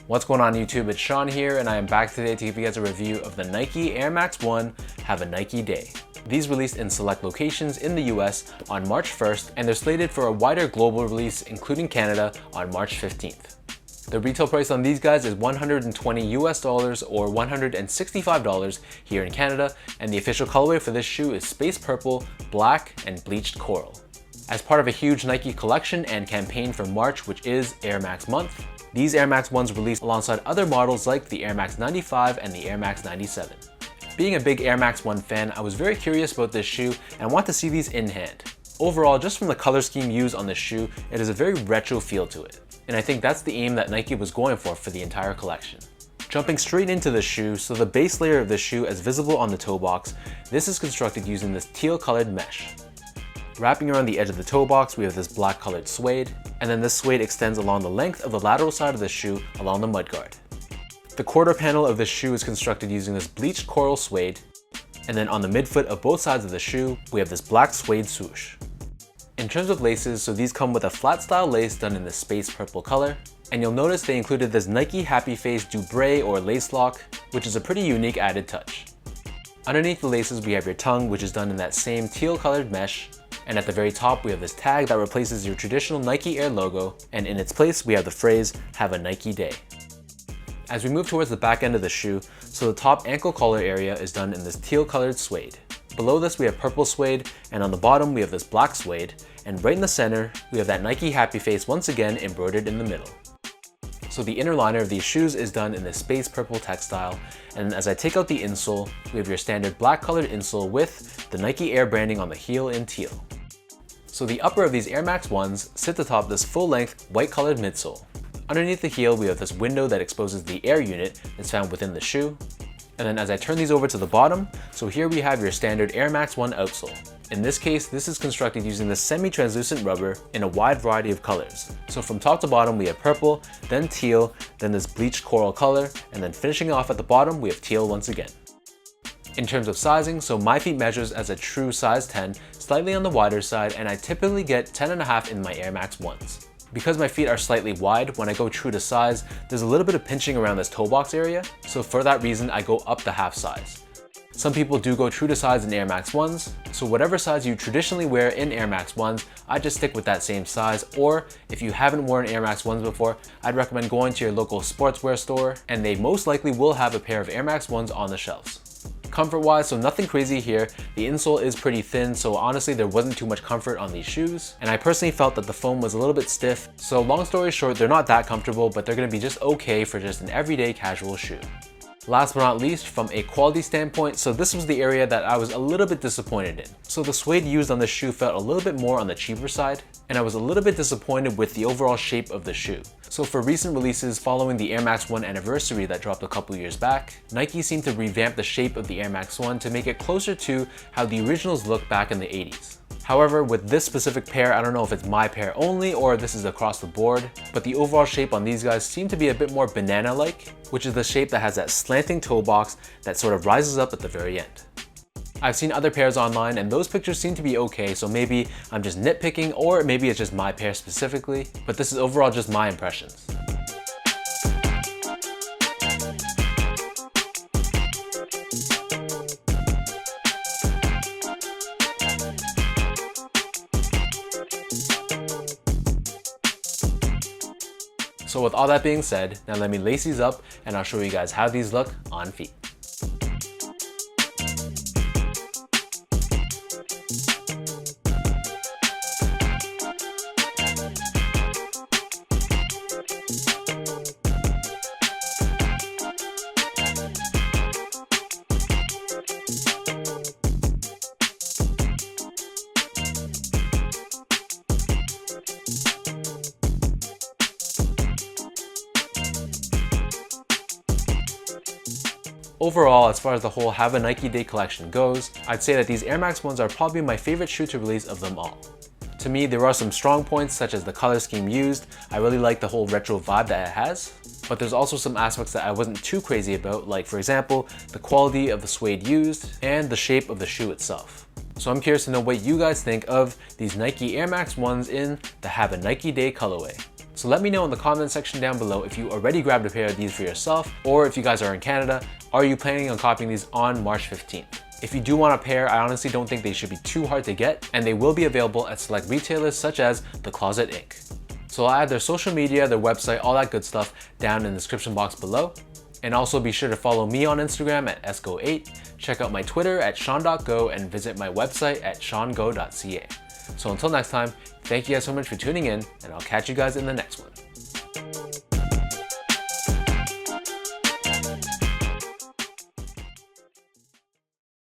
What's going on YouTube? It's Sean here and I am back today to give you guys a review of the Nike Air Max 1 Have a Nike Day. These released in select locations in the US on March 1st and they're slated for a wider global release including Canada on March 15th. The retail price on these guys is $120 US or $165 here in Canada, and the official colorway for this shoe is space purple, black, and bleached coral. As part of a huge Nike collection and campaign for March, which is Air Max month, these Air Max 1s released alongside other models like the Air Max 95 and the Air Max 97. Being a big Air Max 1 fan, I was very curious about this shoe and want to see these in hand. Overall, just from the color scheme used on this shoe, it has a very retro feel to it. And I think that's the aim that Nike was going for the entire collection. Jumping straight into the shoe, so the base layer of the shoe is visible on the toe box. This is constructed using this teal colored mesh. Wrapping around the edge of the toe box, we have this black colored suede, and then this suede extends along the length of the lateral side of the shoe along the mudguard. The quarter panel of this shoe is constructed using this bleached coral suede, and then on the midfoot of both sides of the shoe, we have this black suede swoosh. In terms of laces, so these come with a flat style lace done in the space purple color, and you'll notice they included this Nike Happy Face Dubré or lace lock, which is a pretty unique added touch. Underneath the laces, we have your tongue, which is done in that same teal colored mesh, and at the very top, we have this tag that replaces your traditional Nike Air logo, and in its place, we have the phrase, "Have a Nike Day." As we move towards the back end of the shoe, so the top ankle collar area is done in this teal colored suede. Below this, we have purple suede, and on the bottom, we have this black suede, and right in the center, we have that Nike Happy Face once again embroidered in the middle. So the inner liner of these shoes is done in this space purple textile, and as I take out the insole, we have your standard black colored insole with the Nike Air branding on the heel in teal. So the upper of these Air Max 1s sits atop this full-length white colored midsole. Underneath the heel, we have this window that exposes the air unit that's found within the shoe. And then as I turn these over to the bottom, so here we have your standard Air Max 1 outsole. In this case, this is constructed using this semi-translucent rubber in a wide variety of colors. So from top to bottom, we have purple, then teal, then this bleached coral color, and then finishing off at the bottom, we have teal once again. In terms of sizing, so my feet measures as a true size 10, slightly on the wider side, and I typically get 10.5 in my Air Max 1s. Because my feet are slightly wide, when I go true to size, there's a little bit of pinching around this toe box area, so for that reason, I go up the half size. Some people do go true to size in Air Max 1s, so whatever size you traditionally wear in Air Max 1s, I just stick with that same size, or if you haven't worn Air Max 1s before, I'd recommend going to your local sportswear store, and they most likely will have a pair of Air Max 1s on the shelves. Comfort-wise, so nothing crazy here. The insole is pretty thin, so honestly there wasn't too much comfort on these shoes. And I personally felt that the foam was a little bit stiff. So long story short, they're not that comfortable, but they're gonna be just okay for just an everyday casual shoe. Last but not least, from a quality standpoint, so this was the area that I was a little bit disappointed in. So the suede used on this shoe felt a little bit more on the cheaper side, and I was a little bit disappointed with the overall shape of the shoe. So for recent releases following the Air Max 1 anniversary that dropped a couple years back, Nike seemed to revamp the shape of the Air Max 1 to make it closer to how the originals looked back in the 80s. However, with this specific pair, I don't know if it's my pair only or this is across the board, but the overall shape on these guys seem to be a bit more banana-like, which is the shape that has that slanting toe box that sort of rises up at the very end. I've seen other pairs online and those pictures seem to be okay, so maybe I'm just nitpicking or maybe it's just my pair specifically, but this is overall just my impressions. So with all that being said, now let me lace these up and I'll show you guys how these look on feet. Overall, as far as the whole Have a Nike Day collection goes, I'd say that these Air Max 1s are probably my favorite shoe to release of them all. To me, there are some strong points such as the color scheme used. I really like the whole retro vibe that it has, but there's also some aspects that I wasn't too crazy about, like for example, the quality of the suede used and the shape of the shoe itself. So I'm curious to know what you guys think of these Nike Air Max 1s in the Have a Nike Day colorway. So let me know in the comment section down below if you already grabbed a pair of these for yourself, or if you guys are in Canada, are you planning on copying these on March 15th? If you do want a pair, I honestly don't think they should be too hard to get, and they will be available at select retailers such as The Closet Inc. So I'll add their social media, their website, all that good stuff down in the description box below. And also be sure to follow me on Instagram at esgo8, check out my Twitter at sean.go, and visit my website at seango.ca. So until next time, thank you guys so much for tuning in, and I'll catch you guys in the next one.